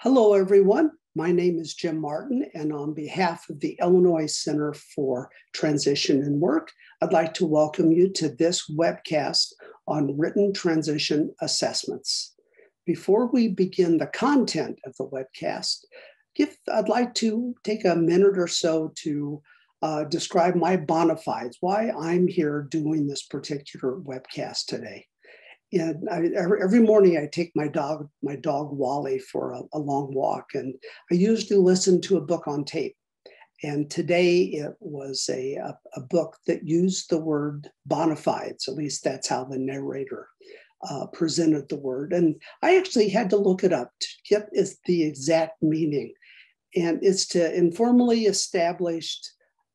Hello, everyone. My name is Jim Martin, and on behalf of the Illinois Center for Transition and Work, I'd like to welcome you to this webcast on written transition assessments. Before we begin the content of the webcast, I'd like to take a minute or so to describe my bona fides, why I'm here doing this particular webcast today. And every morning I take my dog Wally for a long walk, and I usually listen to a book on tape. And today it was a book that used the word bona fides, at least that's how the narrator presented the word. And I actually had to look it up to get the exact meaning. And it's to informally establish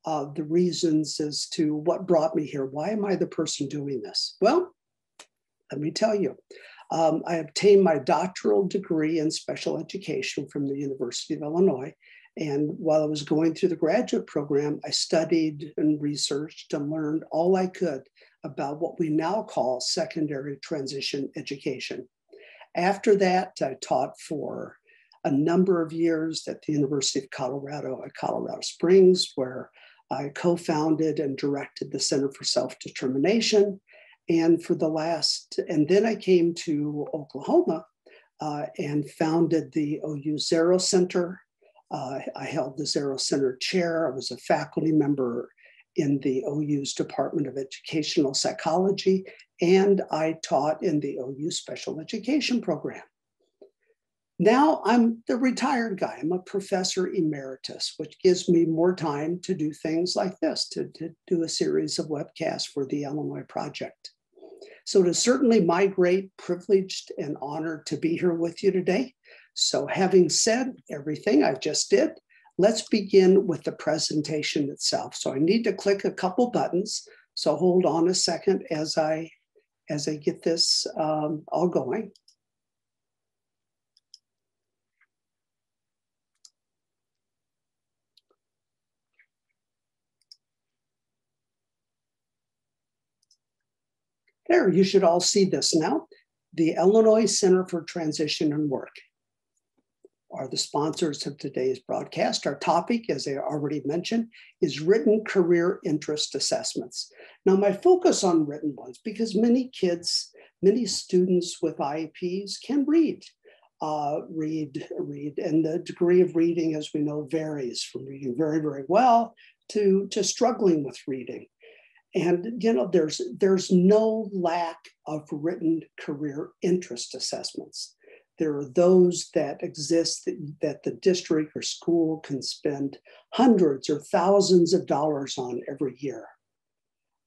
the reasons as to what brought me here. Why am I the person doing this? Well, let me tell you, I obtained my doctoral degree in special education from the University of Illinois. And while I was going through the graduate program, I studied and researched and learned all I could about what we now call secondary transition education. After that, I taught for a number of years at the University of Colorado at Colorado Springs, where I co-founded and directed the Center for Self-Determination. And then I came to Oklahoma and founded the OU Zero Center. I held the Zero Center chair. I was a faculty member in the OU's Department of Educational Psychology, and I taught in the OU Special Education program. Now I'm the retired guy. I'm a professor emeritus, which gives me more time to do things like this, to do a series of webcasts for the Illinois Project. So it is certainly my great privilege and honor to be here with you today. So having said everything I just did, let's begin with the presentation itself. So I need to click a couple buttons. So hold on a second as I get this all going. There, you should all see this now. The Illinois Center for Transition and Work are the sponsors of today's broadcast. Our topic, as I already mentioned, is written career interest assessments. Now, my focus on written ones, because many students with IEPs can read, and the degree of reading, as we know, varies from reading very, very well to struggling with reading. And there's no lack of written career interest assessments. There are those that exist that the district or school can spend hundreds or thousands of dollars on every year.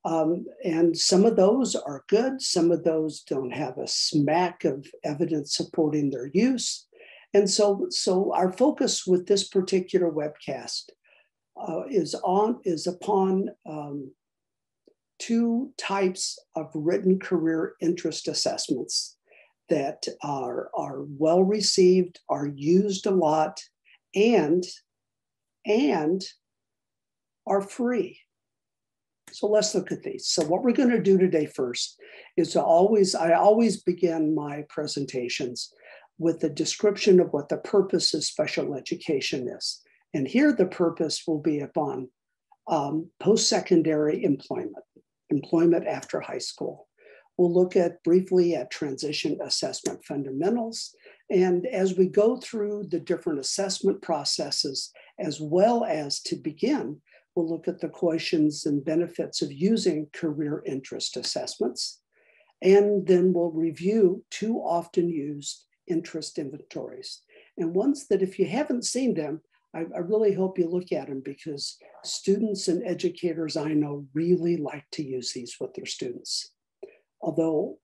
And some of those are good. Some of those don't have a smack of evidence supporting their use. And so our focus with this particular webcast is upon two types of written career interest assessments that are well received, are used a lot, and are free. So let's look at these. So what we're going to do today first is I always begin my presentations with a description of what the purpose of special education is. And here the purpose will be upon post-secondary employment after high school. We'll look briefly at transition assessment fundamentals. And as we go through the different assessment processes, as well as to begin, we'll look at the questions and benefits of using career interest assessments. And then we'll review two often used interest inventories. And ones that if you haven't seen them, I really hope you look at them, because students and educators I know really like to use these with their students. Although,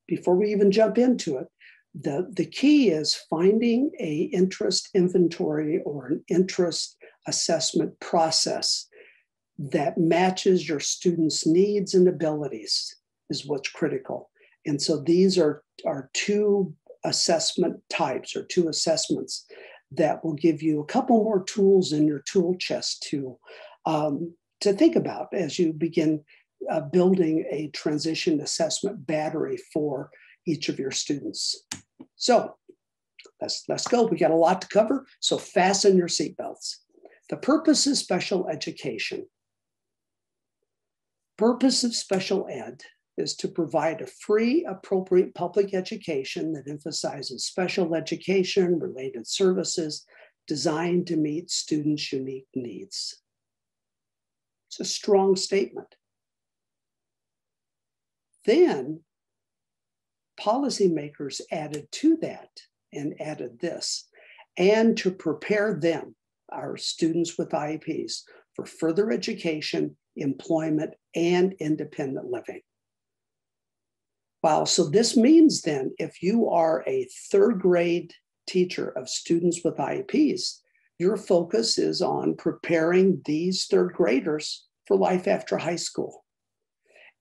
before we even jump into it, the key is finding an interest inventory or an interest assessment process that matches your students' needs and abilities is what's critical. And so these are two assessment types, or two assessments that will give you a couple more tools in your tool chest to think about as you begin building a transition assessment battery for each of your students. So let's go. We got a lot to cover, so fasten your seatbelts. The purpose of special education. Purpose of special ed is to provide a free, appropriate public education that emphasizes special education, related services designed to meet students' unique needs. It's a strong statement. Then policymakers added to that and added this, and to prepare them, our students with IEPs, for further education, employment, and independent living. Wow, so this means then if you are a third grade teacher of students with IEPs, your focus is on preparing these third graders for life after high school.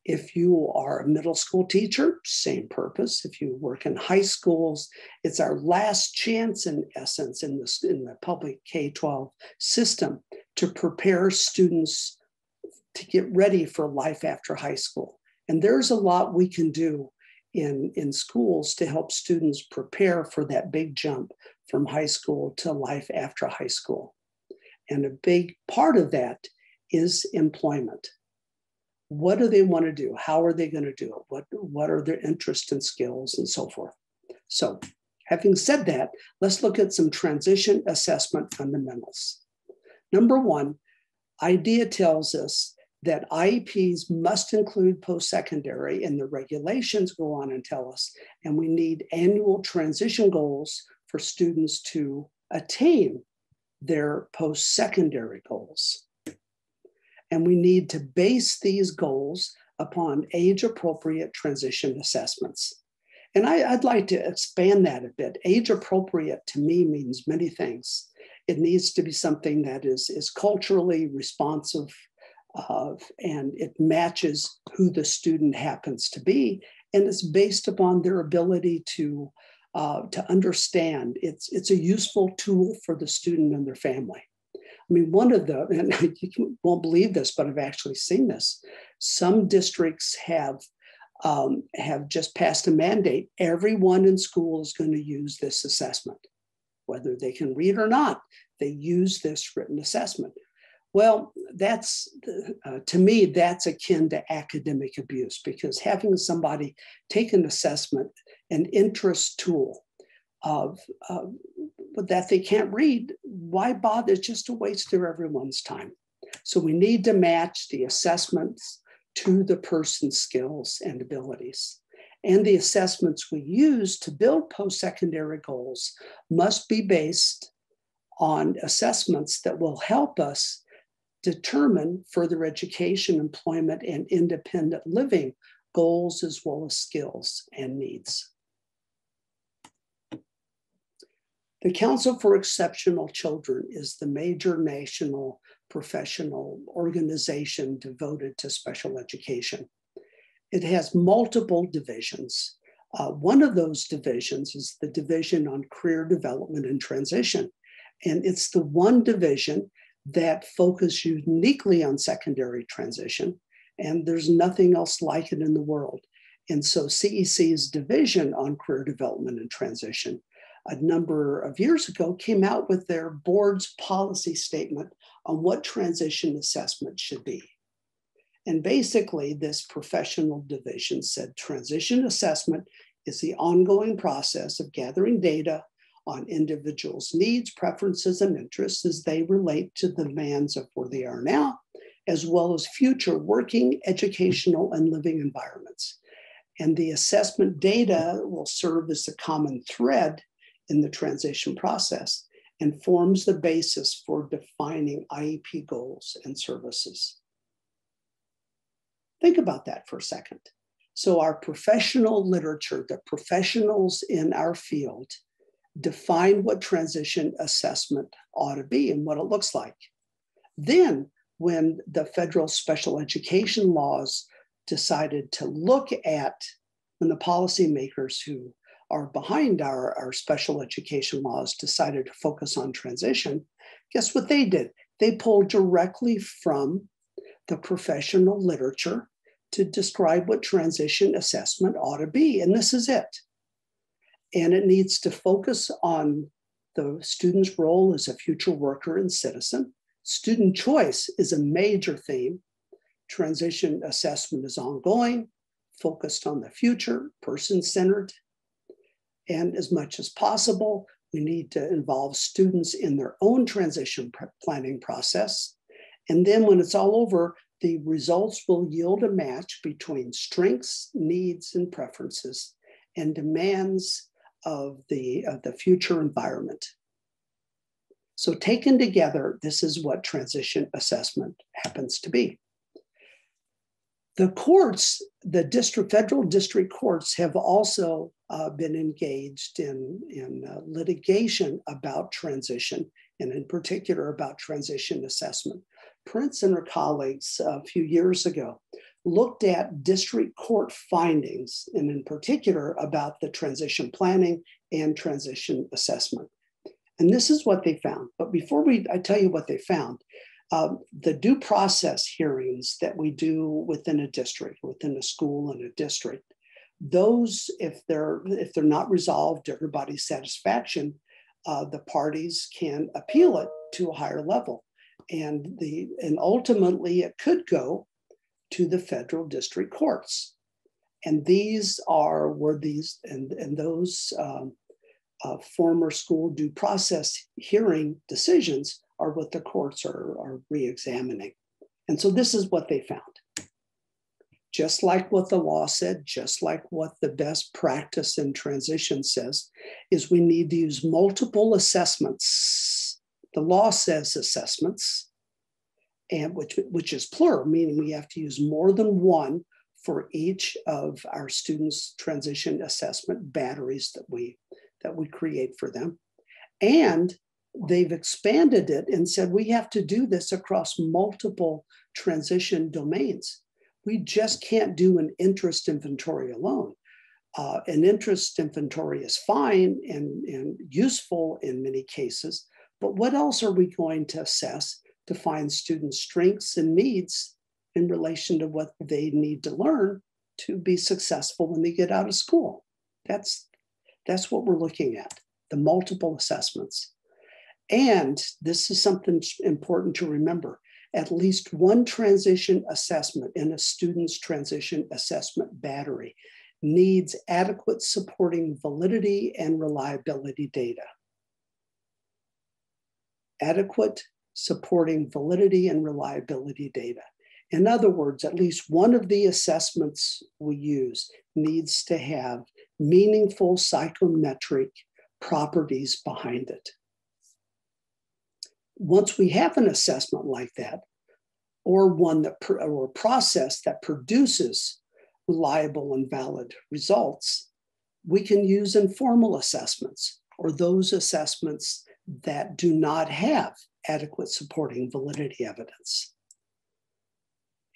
If you are a middle school teacher, same purpose. If you work in high schools, it's our last chance, in essence, in the public K-12 system to prepare students to get ready for life after high school. And there's a lot we can do in schools to help students prepare for that big jump from high school to life after high school. And a big part of that is employment. What do they want to do? How are they going to do it? What are their interests and skills and so forth? So having said that, let's look at some transition assessment fundamentals. Number one, IDEA tells us that IEPs must include post-secondary, and the regulations go on and tell us, and we need annual transition goals for students to attain their post-secondary goals. And we need to base these goals upon age-appropriate transition assessments. And I'd like to expand that a bit. Age-appropriate to me means many things. It needs to be something that is culturally responsive, and it matches who the student happens to be, and it's based upon their ability to understand. It's a useful tool for the student and their family. I mean, one of the, and you won't believe this, but I've actually seen this. Some districts have just passed a mandate. Everyone in school is going to use this assessment, whether they can read or not. They use this written assessment. Well, that's, to me, that's akin to academic abuse, because having somebody take an assessment, an interest tool of that they can't read, why bother? It's just a waste of everyone's time. So we need to match the assessments to the person's skills and abilities. And the assessments we use to build post-secondary goals must be based on assessments that will help us determine further education, employment, and independent living goals, as well as skills and needs. The Council for Exceptional Children is the major national professional organization devoted to special education. It has multiple divisions. One of those divisions is the Division on Career Development and Transition. And it's the one division that focuses uniquely on secondary transition. And there's nothing else like it in the world. And so CEC's Division on Career Development and Transition a number of years ago came out with their board's policy statement on what transition assessment should be. And basically, this professional division said transition assessment is the ongoing process of gathering data on individuals' needs, preferences, and interests as they relate to the demands of where they are now, as well as future working, educational, and living environments. And the assessment data will serve as a common thread in the transition process and forms the basis for defining IEP goals and services. Think about that for a second. So our professional literature, the professionals in our field, define what transition assessment ought to be and what it looks like. Then when the federal special education laws decided to look at, when the policymakers who are behind our special education laws decided to focus on transition, guess what they did? They pulled directly from the professional literature to describe what transition assessment ought to be. And this is it. And it needs to focus on the student's role as a future worker and citizen. Student choice is a major theme. Transition assessment is ongoing, focused on the future, person-centered. And as much as possible, we need to involve students in their own transition planning process. And then when it's all over, the results will yield a match between strengths, needs, and preferences and demands of the future environment. So taken together, this is what transition assessment happens to be. The courts, the federal district courts have also been engaged in litigation about transition, and in particular about transition assessment. Prince and her colleagues a few years ago looked at district court findings, and in particular about the transition planning and transition assessment. And this is what they found. But before I tell you what they found, the due process hearings that we do within a district, within a school and a district, those, if they're not resolved to everybody's satisfaction, the parties can appeal it to a higher level. And ultimately it could go to the federal district courts. And these those former school due process hearing decisions are what the courts are re-examining. And so this is what they found. Just like what the law said, just like what the best practice in transition says, is we need to use multiple assessments. The law says assessments, and which is plural, meaning we have to use more than one for each of our students' transition assessment batteries that we create for them. And they've expanded it and said we have to do this across multiple transition domains. We just can't do an interest inventory alone. An interest inventory is fine and useful in many cases, but what else are we going to assess to find students' strengths and needs in relation to what they need to learn to be successful when they get out of school? That's what we're looking at, the multiple assessments. And this is something important to remember. At least one transition assessment in a student's transition assessment battery needs adequate supporting validity and reliability data. Adequate supporting validity and reliability data. In other words, at least one of the assessments we use needs to have meaningful psychometric properties behind it. Once we have an assessment like that, or a process that produces reliable and valid results, we can use informal assessments, or those assessments that do not have adequate supporting validity evidence.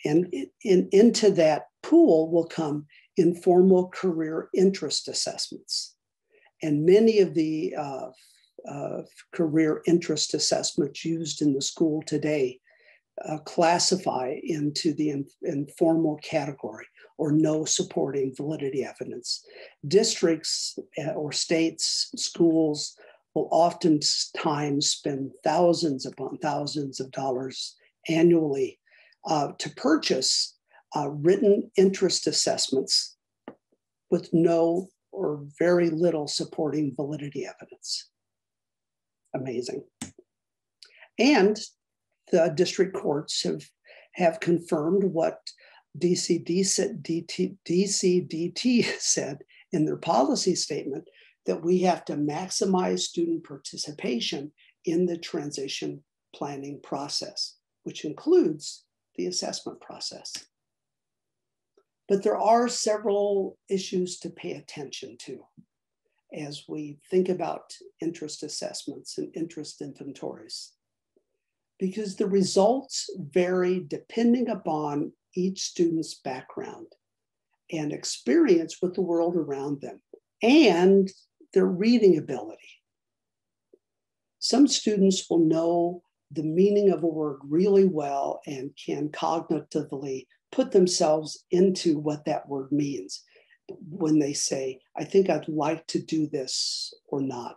And into that pool will come informal career interest assessments. And many of the career interest assessments used in the school today classify into the informal category, or no supporting validity evidence. Districts or states, schools will oftentimes spend thousands upon thousands of dollars annually to purchase written interest assessments with no or very little supporting validity evidence. Amazing. And the district courts have confirmed what DCDT said in their policy statement, that we have to maximize student participation in the transition planning process, which includes the assessment process. But there are several issues to pay attention to as we think about interest assessments and interest inventories, because the results vary depending upon each student's background and experience with the world around them and their reading ability. Some students will know the meaning of a word really well and can cognitively put themselves into what that word means. when they say, I think I'd like to do this or not.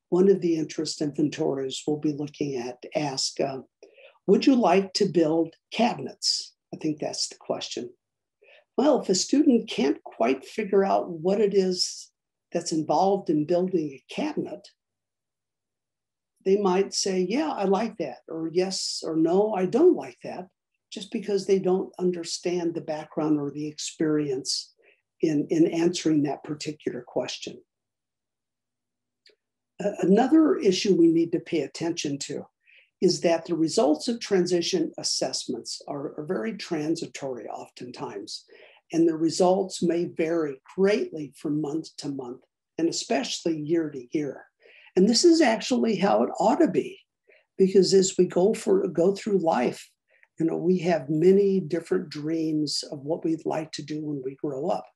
One of the interest inventories we'll be looking at ask, would you like to build cabinets? I think that's the question. Well, if a student can't quite figure out what it is that's involved in building a cabinet, they might say, yeah, I like that, or yes or no, I don't like that, just because they don't understand the background or the experience in answering that particular question. Another issue we need to pay attention to is that the results of transition assessments are very transitory oftentimes, and the results may vary greatly from month to month, and especially year to year. And this is actually how it ought to be, because as we go through life, we have many different dreams of what we'd like to do when we grow up.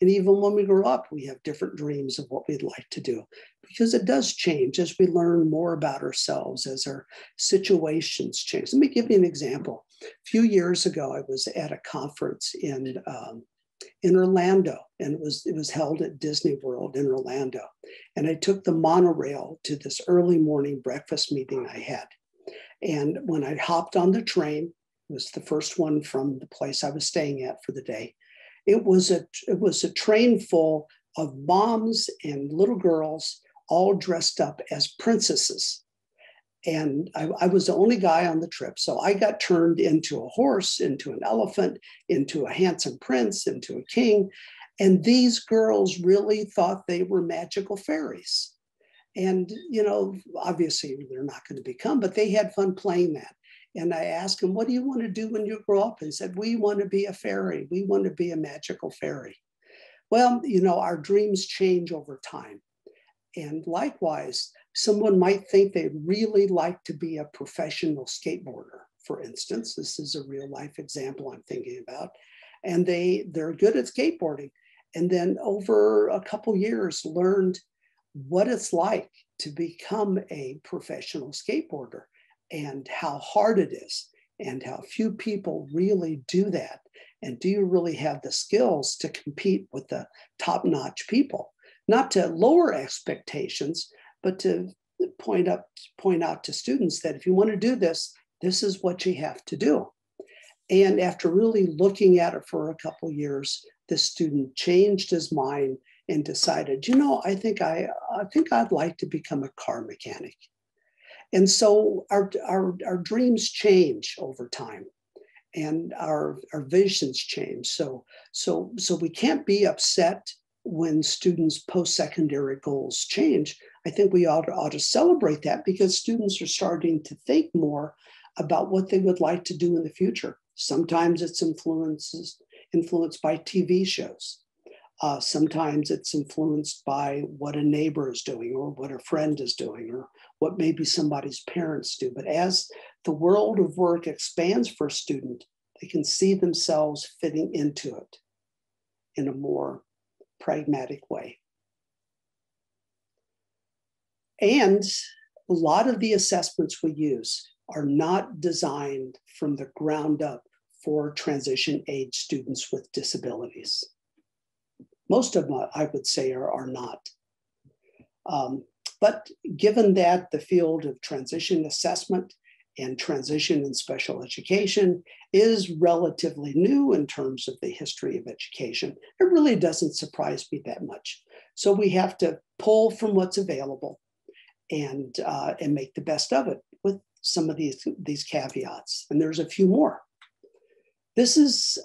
And even when we grow up, we have different dreams of what we'd like to do, because it does change as we learn more about ourselves, as our situations change. Let me give you an example. A few years ago, I was at a conference in Orlando, and it was held at Disney World in Orlando. And I took the monorail to this early morning breakfast meeting I had. And when I hopped on the train, it was the first one from the place I was staying at for the day. It was a train full of moms and little girls all dressed up as princesses. And I was the only guy on the trip. So I got turned into a horse, into an elephant, into a handsome prince, into a king. And these girls really thought they were magical fairies. And, obviously they're not going to become, but they had fun playing that. And I asked them, what do you want to do when you grow up? And said, we want to be a fairy. We want to be a magical fairy. Well, our dreams change over time. And likewise, someone might think they'd really like to be a professional skateboarder, for instance. This is a real life example I'm thinking about. And they're good at skateboarding. And then over a couple years, learned what it's like to become a professional skateboarder, and how hard it is, and how few people really do that. And do you really have the skills to compete with the top-notch people? Not to lower expectations, but to point out to students that if you want to do this, this is what you have to do. And after really looking at it for a couple years, the student changed his mind and decided, I think I'd like to become a car mechanic. And so our dreams change over time, and our visions change. So we can't be upset when students' post-secondary goals change. I think we ought to celebrate that, because students are starting to think more about what they would like to do in the future. Sometimes it's influenced by TV shows. Sometimes it's influenced by what a neighbor is doing, or what a friend is doing, or what maybe somebody's parents do. But as the world of work expands for a student, they can see themselves fitting into it in a more pragmatic way. And a lot of the assessments we use are not designed from the ground up for transition age students with disabilities. Most of them, I would say, are not. But given that the field of transition assessment and transition in special education is relatively new in terms of the history of education, it really doesn't surprise me that much. So we have to pull from what's available and make the best of it with some of these caveats. And there's a few more. This is,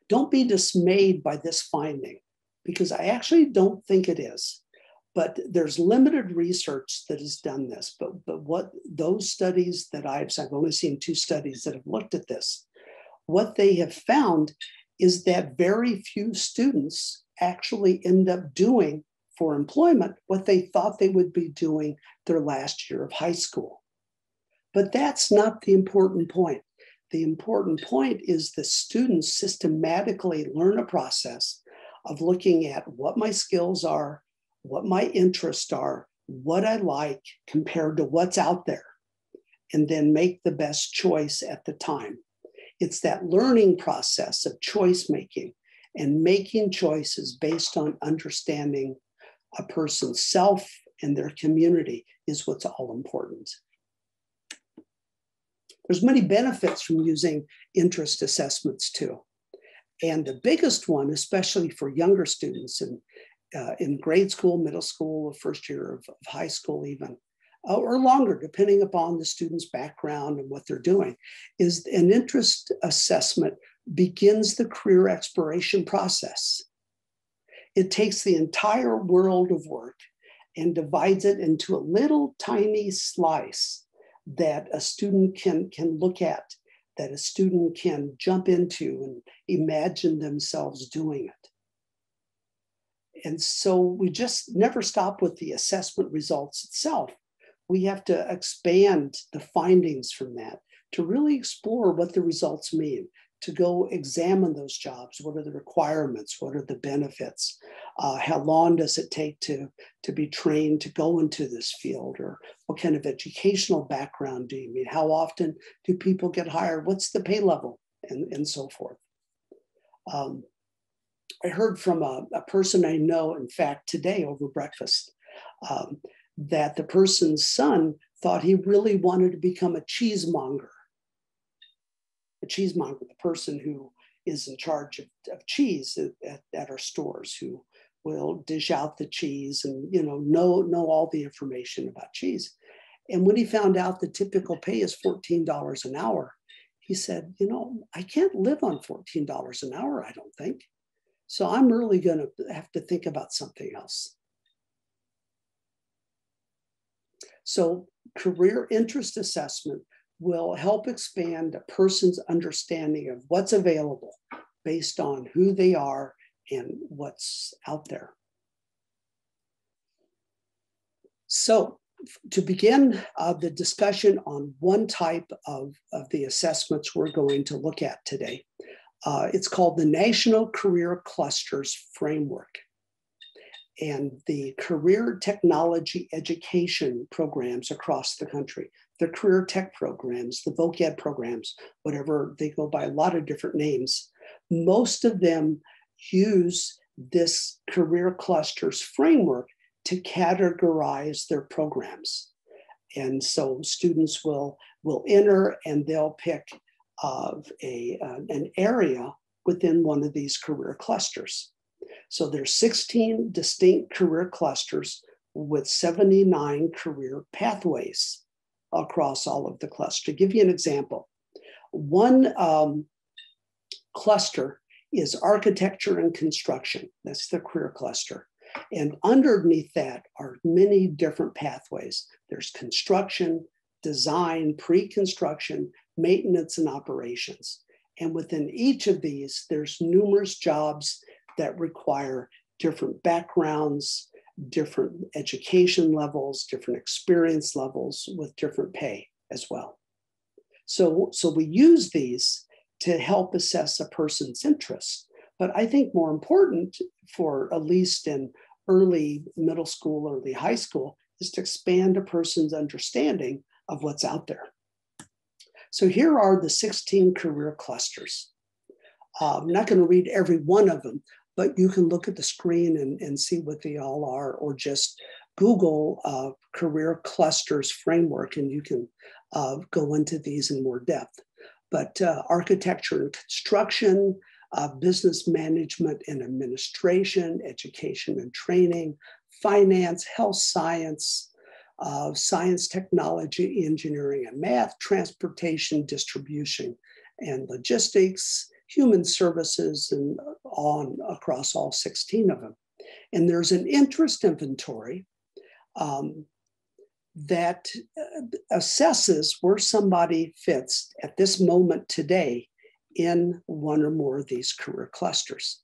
don't be dismayed by this finding, because I actually don't think it is. But there's limited research that has done this. But what those studies that I've only seen 2 studies that have looked at this, what they have found is that very few students actually end up doing for employment what they thought they would be doing their last year of high school. But that's not the important point. The important point is the students systematically learn a process of looking at what my skills are, what my interests are, what I like compared to what's out there, and then make the best choice at the time. It's that learning process of choice making and making choices based on understanding a person's self and their community is what's all important. There's many benefits from using interest assessments too. And the biggest one, especially for younger students in grade school, middle school, first year of high school even, or longer, depending upon the student's background and what they're doing, is an interest assessment begins the career exploration process. It takes the entire world of work and divides it into a little tiny slice that a student can look at, that a student can jump into and imagine themselves doing it. And so we just never stop with the assessment results itself. We have to expand the findings from that to really explore what the results mean, to go examine those jobs. What are the requirements? What are the benefits? How long does it take to be trained to go into this field? Or what kind of educational background do you need? How often do people get hired? What's the pay level? And so forth. I heard from a person I know, in fact, today over breakfast, that the person's son thought he really wanted to become a cheesemonger. A cheesemonger, the person who is in charge of cheese at our stores, who will dish out the cheese and know all the information about cheese. And when he found out the typical pay is $14 an hour, he said, I can't live on $14 an hour, I don't think. So I'm really going to have to think about something else. So career interest assessment will help expand a person's understanding of what's available based on who they are and what's out there. So to begin the discussion on one type of the assessments we're going to look at today, it's called the National Career Clusters Framework. And the career technology education programs across the country, the career tech programs, the voc ed programs, whatever, they go by a lot of different names. Most of them use this career clusters framework to categorize their programs. And so students will enter and they'll pick an area within one of these career clusters. So there's 16 distinct career clusters with 79 career pathways across all of the clusters. To give you an example, one cluster is architecture and construction. That's the career cluster. And underneath that are many different pathways. There's construction, design, pre-construction, maintenance, and operations. And within each of these, there's numerous jobs that require different backgrounds, different education levels, different experience levels with different pay as well. So we use these to help assess a person's interests. But I think more important for at least in early middle school, early high school, is to expand a person's understanding of what's out there. So here are the 16 career clusters. I'm not going to read every one of them, but you can look at the screen and see what they all are, or just Google career clusters framework, and you can go into these in more depth. But architecture and construction, business management and administration, education and training, finance, health science, science, technology, engineering and math, transportation, distribution and logistics, human services, and on across all 16 of them. And there's an interest inventory that assesses where somebody fits at this moment today in one or more of these career clusters.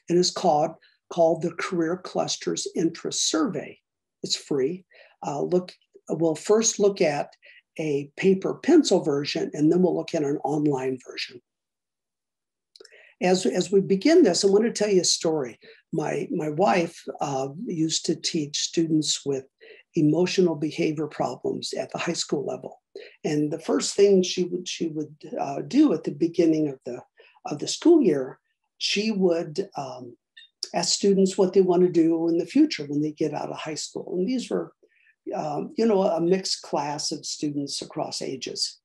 And it's called the Career Clusters Interest Survey. It's free. We'll first look at a paper pencil version, and then we'll look at an online version. As we begin this, I want to tell you a story. My wife used to teach students with emotional behavior problems at the high school level. And the first thing she would do at the beginning of the school year she would ask students what they want to do in the future when they get out of high school. And these were, a mixed class of students across ages,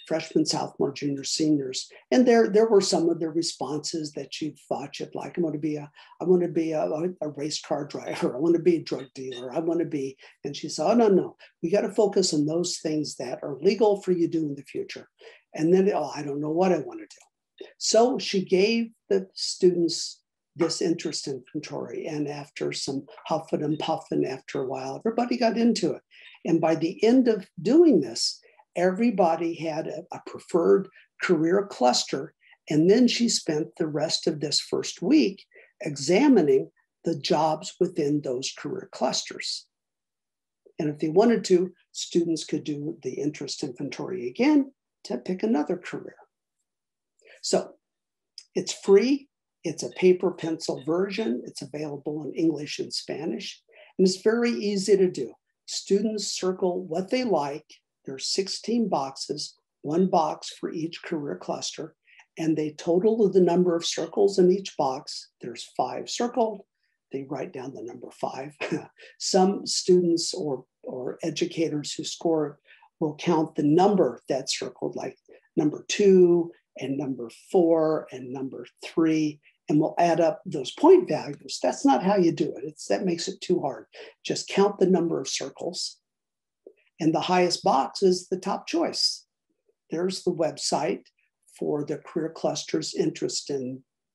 freshmen, sophomore, juniors, seniors. And there were some of the responses that you thought you'd like. I want to be a race car driver. I want to be a drug dealer. I want to be, and she said, oh, no, we got to focus on those things that are legal for you to do in the future. And then, I don't know what I want to do. So she gave the students this interest inventory. And after some huffing and puffing, after a while, everybody got into it. And by the end of doing this, everybody had a preferred career cluster. And then she spent the rest of this first week examining the jobs within those career clusters. And if they wanted to, students could do the interest inventory again to pick another career. So it's free. It's a paper pencil version. It's available in English and Spanish. And it's very easy to do. Students circle what they like. There's 16 boxes, 1 box for each career cluster, and they total the number of circles in each box. There's 5 circled. They write down the number 5. Some students or educators who score will count the number that's circled, like number 2 and number 4 and number 3, and we'll add up those point values. That's not how you do it. That makes it too hard. Just count the number of circles. And the highest box is the top choice. There's the website for the career clusters interest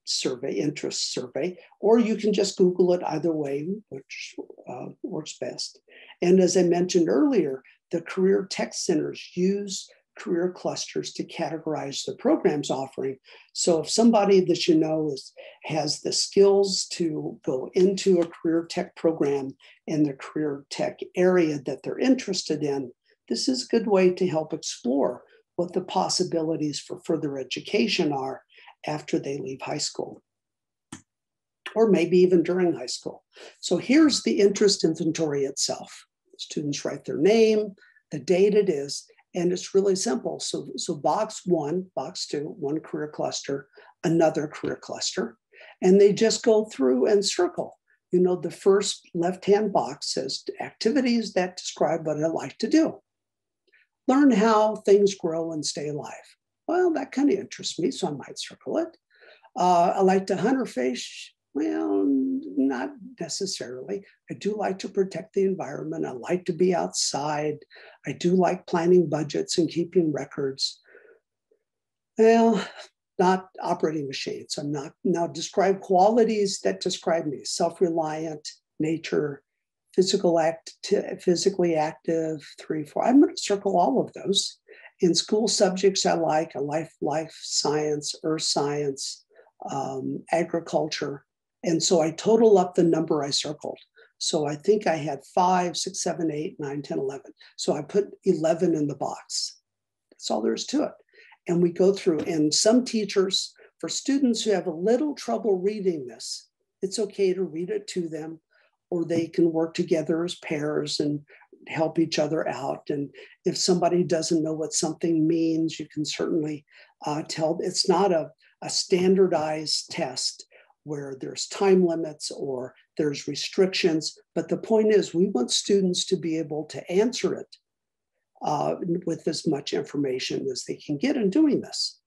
survey, or you can just Google it either way, which works best. And as I mentioned earlier, the career tech centers use career clusters to categorize the programs offering. So if somebody that you know has the skills to go into a career tech program in the career tech area that they're interested in, this is a good way to help explore what the possibilities for further education are after they leave high school, or maybe even during high school. So here's the interest inventory itself. Students write their name, the date it is, and it's really simple. So box 1, box 2, 1 career cluster, another career cluster, and they just go through and circle. The first left-hand box says activities that describe what I like to do. Learn how things grow and stay alive. Well, that kind of interests me, so I might circle it. I like to hunt or fish. Well, not necessarily. I do like to protect the environment. I like to be outside. I do like planning budgets and keeping records. Well, not operating machines. I'm not. Now describe qualities that describe me: self-reliant, nature, physically active, 3, 4. I'm going to circle all of those. In school subjects I like life science, earth science, agriculture. And so I total up the number I circled. So I think I had 5, 6, 7, 8, 9, 10, 11. So I put 11 in the box. That's all there is to it. And we go through, and some teachers, for students who have a little trouble reading this, it's okay to read it to them, or they can work together as pairs and help each other out. And if somebody doesn't know what something means, you can certainly tell. It's not a standardized test where there's time limits or there's restrictions. But the point is, we want students to be able to answer it with as much information as they can get in doing this.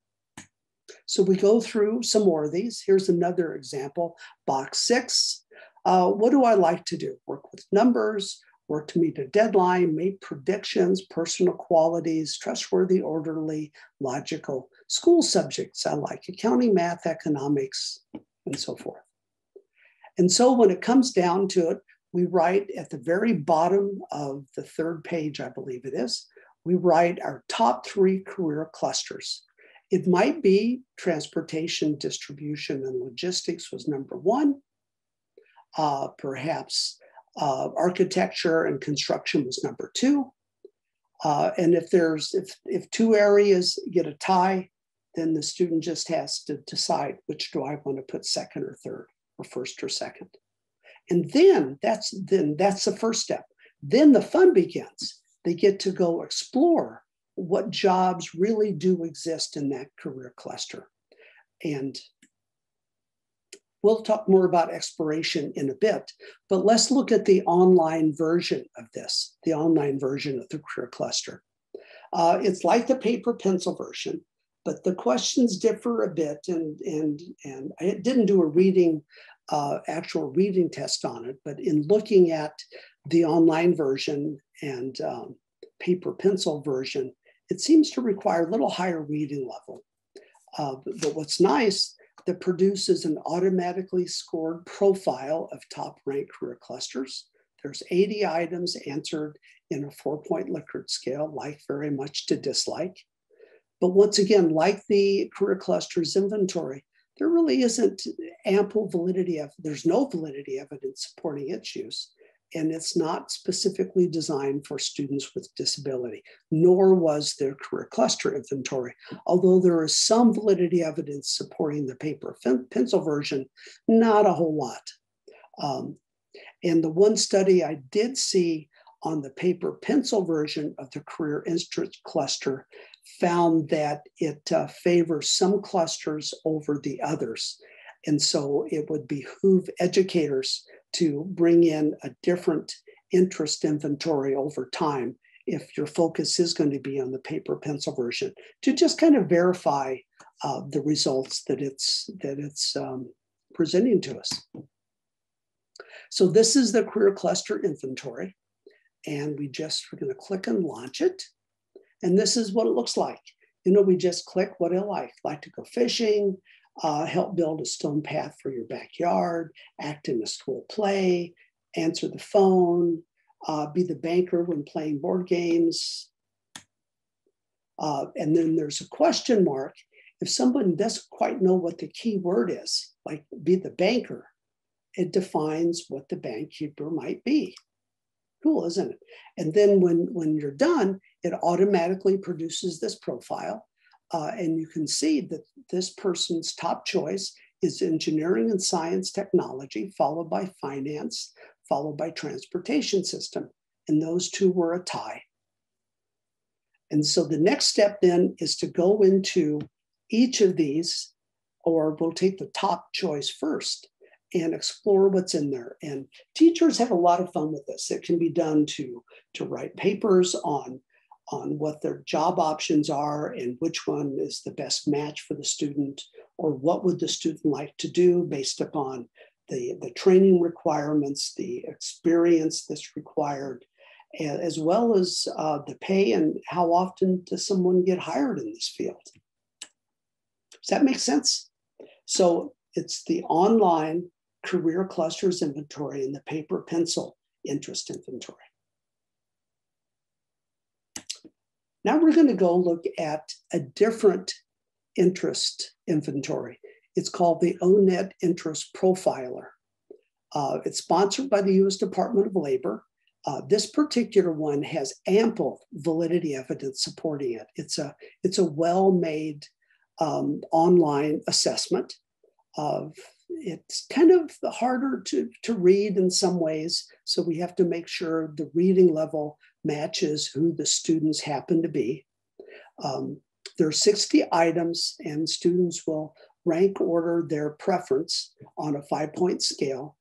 So we go through some more of these. Here's another example, box 6. What do I like to do? Work with numbers, work to meet a deadline, make predictions, personal qualities, trustworthy, orderly, logical. School subjects I like: accounting, math, economics, and so forth. And so when it comes down to it, we write at the very bottom of the 3rd page, I believe it is, we write our top 3 career clusters. It might be transportation, distribution, and logistics was number 1. Perhaps architecture and construction was number 2. And if 2 areas get a tie, then the student just has to decide which do I want to put 2nd or 3rd, or 1st or 2nd. And then that's the first step. Then the fun begins. They get to go explore what jobs really do exist in that career cluster. And We'll talk more about exploration in a bit, but let's look at the online version of this, the online version of the career cluster. It's like the paper pencil version, but the questions differ a bit, and I didn't do a actual reading test on it, but in looking at the online version and paper pencil version, it seems to require a little higher reading level. But what's nice, that produces an automatically scored profile of top ranked career clusters. There's 80 items answered in a 4-point Likert scale, like very much to dislike. But once again, like the career clusters inventory, there really isn't ample validity of, there's no validity evidence supporting its use. And it's not specifically designed for students with disability, nor was their career cluster inventory. Although there is some validity evidence supporting the paper pencil version, not a whole lot. And the one study I did see on the paper pencil version of the career interest cluster found that it favors some clusters over the others. And so it would behoove educators to bring in a different interest inventory over time if your focus is going to be on the paper pencil version, to just kind of verify the results that it's presenting to us. So this is the career cluster inventory, and we're going to click and launch it. And this is what it looks like. You know, we just click what I like to go fishing, help build a stone path for your backyard, act in a school play, answer the phone, be the banker when playing board games. And then there's a question mark. If someone doesn't quite know what the key word is, like be the banker, it defines what the bank keeper might be. Cool, isn't it? And then when you're done, it automatically produces this profile. And you can see that this person's top choice is engineering and science technology, followed by finance, followed by transportation system. And those two were a tie. And so the next step then is to go into each of these, or we'll take the top choice first and explore what's in there. And teachers have a lot of fun with this. It can be done to write papers on what their job options are and which one is the best match for the student, or what would the student like to do based upon the training requirements, the experience that's required, as well as the pay and how often does someone get hired in this field. Does that make sense? So it's the online career clusters inventory and the paper pencil interest inventory. Now we're going to go look at a different interest inventory. It's called the ONET Interest Profiler. It's sponsored by the U.S. Department of Labor. This particular one has ample validity evidence supporting it. It's a well-made online assessment. It's kind of harder to read in some ways, so we have to make sure the reading level matches who the students happen to be. There are 60 items, and students will rank order their preference on a 5-point scale.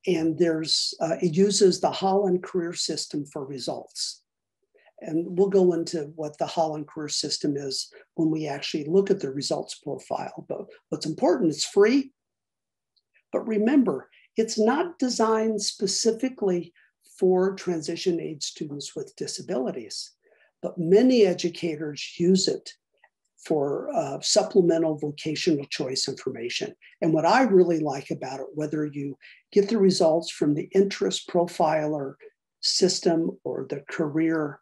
And it uses the Holland Career System for results. And we'll go into what the Holland Career System is when we actually look at the results profile. But what's important, it's free. But remember, it's not designed specifically for transition age students with disabilities, but many educators use it for supplemental vocational choice information. And what I really like about it, whether you get the results from the interest profiler system or the career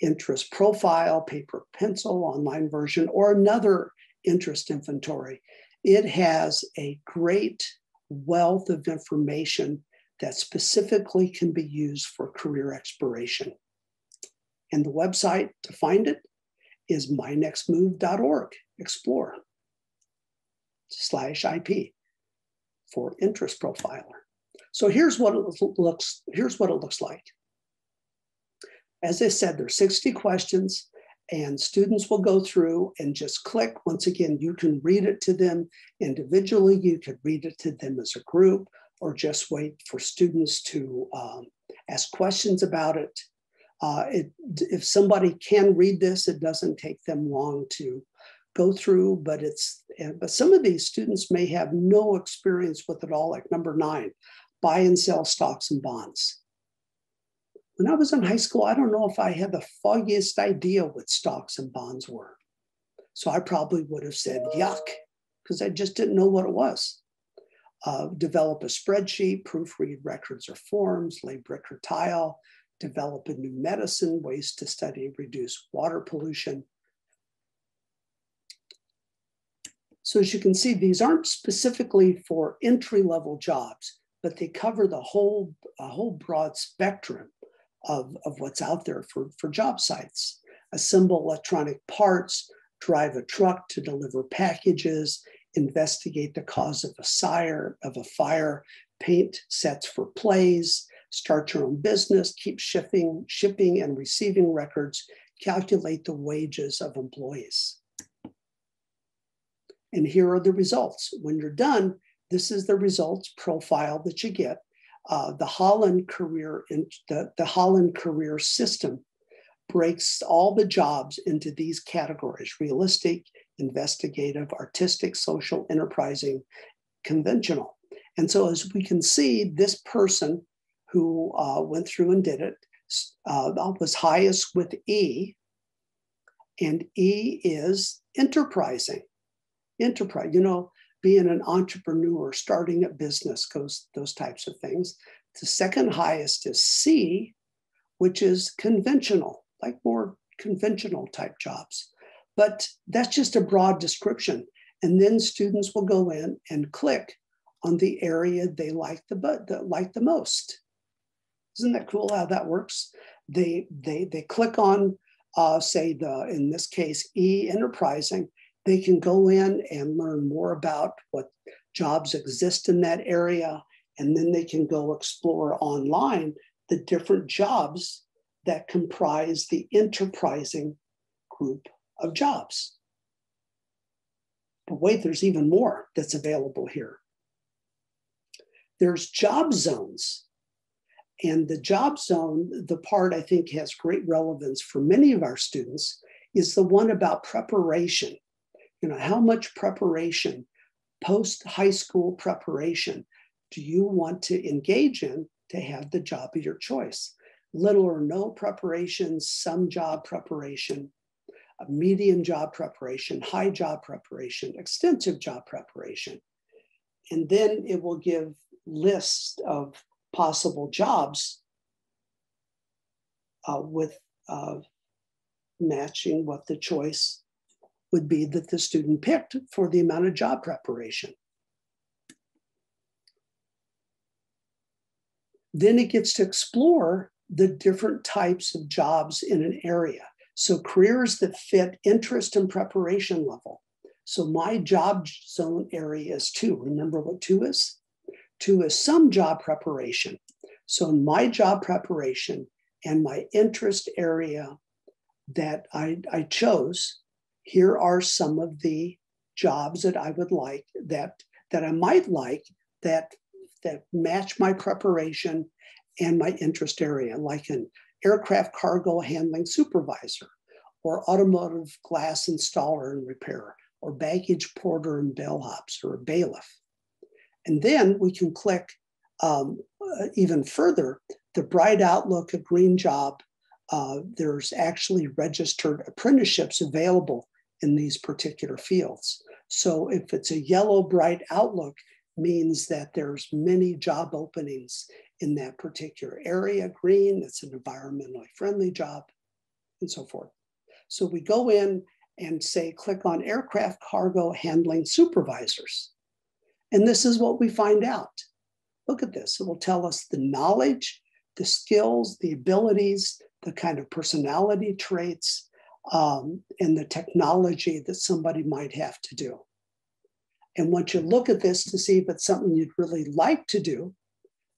interest profile, paper pencil, online version, or another interest inventory, it has a great wealth of information that specifically can be used for career exploration. And the website to find it is mynextmove.org, explore /IP for interest profiler. So here's what it looks like. As I said, there's 60 questions, And students will go through and just click. Once again, you can read it to them individually. You could read it to them as a group, or just wait for students to ask questions about it. If somebody can read this, it doesn't take them long to go through, but some of these students may have no experience with it all, like number 9, buy and sell stocks and bonds. When I was in high school, I don't know if I had the foggiest idea what stocks and bonds were. So I probably would have said yuck, because I just didn't know what it was. Develop a spreadsheet, proofread records or forms, lay brick or tile, develop a new medicine, ways to study, reduce water pollution. So as you can see, these aren't specifically for entry-level jobs, but they cover the whole broad spectrum of what's out there for job sites. Assemble electronic parts, drive a truck to deliver packages, investigate the cause of a fire, paint sets for plays, start your own business, keep shipping and receiving records, calculate the wages of employees. And here are the results. When you're done, this is the results profile that you get. The Holland career system breaks all the jobs into these categories: realistic, investigative, artistic, social, enterprising, conventional. And so as we can see, this person who went through and did it was highest with E, and E is enterprising. Enterprise, being an entrepreneur, starting a business, those types of things. The second highest is C, which is conventional, like more conventional type jobs. But that's just a broad description. And then students will go in and click on the area they like the most. Isn't that cool how that works? They click on, say, in this case, E, enterprising. They can go in and learn more about what jobs exist in that area, and then they can go explore online the different jobs that comprise the enterprising group of jobs. But wait, there's even more that's available here. There's job zones. And the job zone, the part I think has great relevance for many of our students, is the one about preparation. How much preparation, post-high school preparation, do you want to engage in to have the job of your choice? Little or no preparation, some job preparation, a medium job preparation, high job preparation, extensive job preparation. And then it will give lists of possible jobs with matching what the choice would be that the student picked for the amount of job preparation. Then it gets to explore the different types of jobs in an area. So careers that fit interest and preparation level. So my job zone area is 2. Remember what 2 is? 2 is some job preparation. So in my job preparation and my interest area that I chose, here are some of the jobs that I would like, that I might like, that match my preparation and my interest area, like an aircraft cargo handling supervisor, or automotive glass installer and repairer, or baggage porter and bellhops, or a bailiff. And then we can click even further, the bright outlook, a green job. There's actually registered apprenticeships available in these particular fields. So if it's a yellow bright outlook, means that there's many job openings in that particular area. Green, it's an environmentally friendly job, and so forth. So we go in and say, click on aircraft cargo handling supervisors. And this is what we find out. Look at this. It will tell us the knowledge, the skills, the abilities, the kind of personality traits, and the technology that somebody might have to do. And once you look at this to see if it's something you'd really like to do,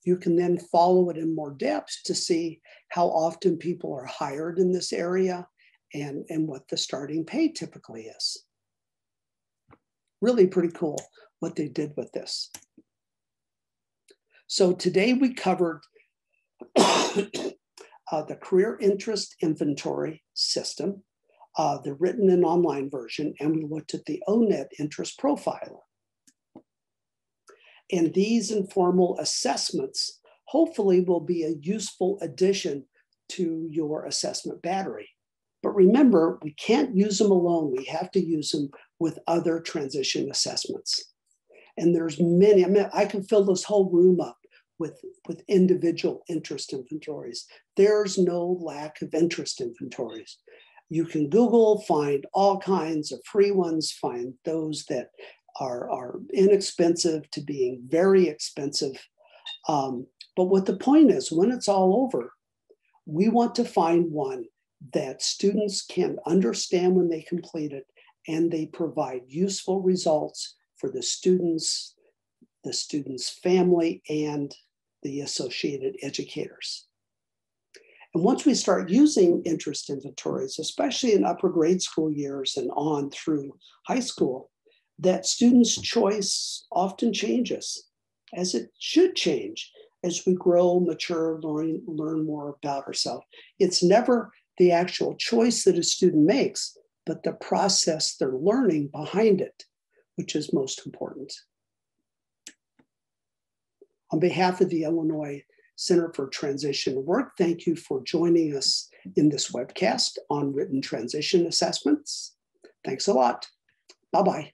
you can then follow it in more depth to see how often people are hired in this area and what the starting pay typically is. Really pretty cool what they did with this. So today we covered the career interest inventory system, the written and online version, and we looked at the ONET interest profiler. And these informal assessments hopefully will be a useful addition to your assessment battery. But remember, we can't use them alone. We have to use them with other transition assessments. And there's many. I mean, I can fill this whole room up with individual interest inventories. There's no lack of interest inventories. You can Google, find all kinds of free ones, find those that are inexpensive to being very expensive. But what the point is, when it's all over, we want to find one that students can understand when they complete it, and they provide useful results for the student's family, and the associated educators. And once we start using interest inventories, especially in upper grade school years and on through high school, that students' choice often changes, as it should change as we grow, mature, learn more about ourselves. It's never the actual choice that a student makes, but the process they're learning behind it, which is most important. On behalf of the Illinois Center for Transition Work, thank you for joining us in this webcast on written transition assessments. Thanks a lot. Bye-bye.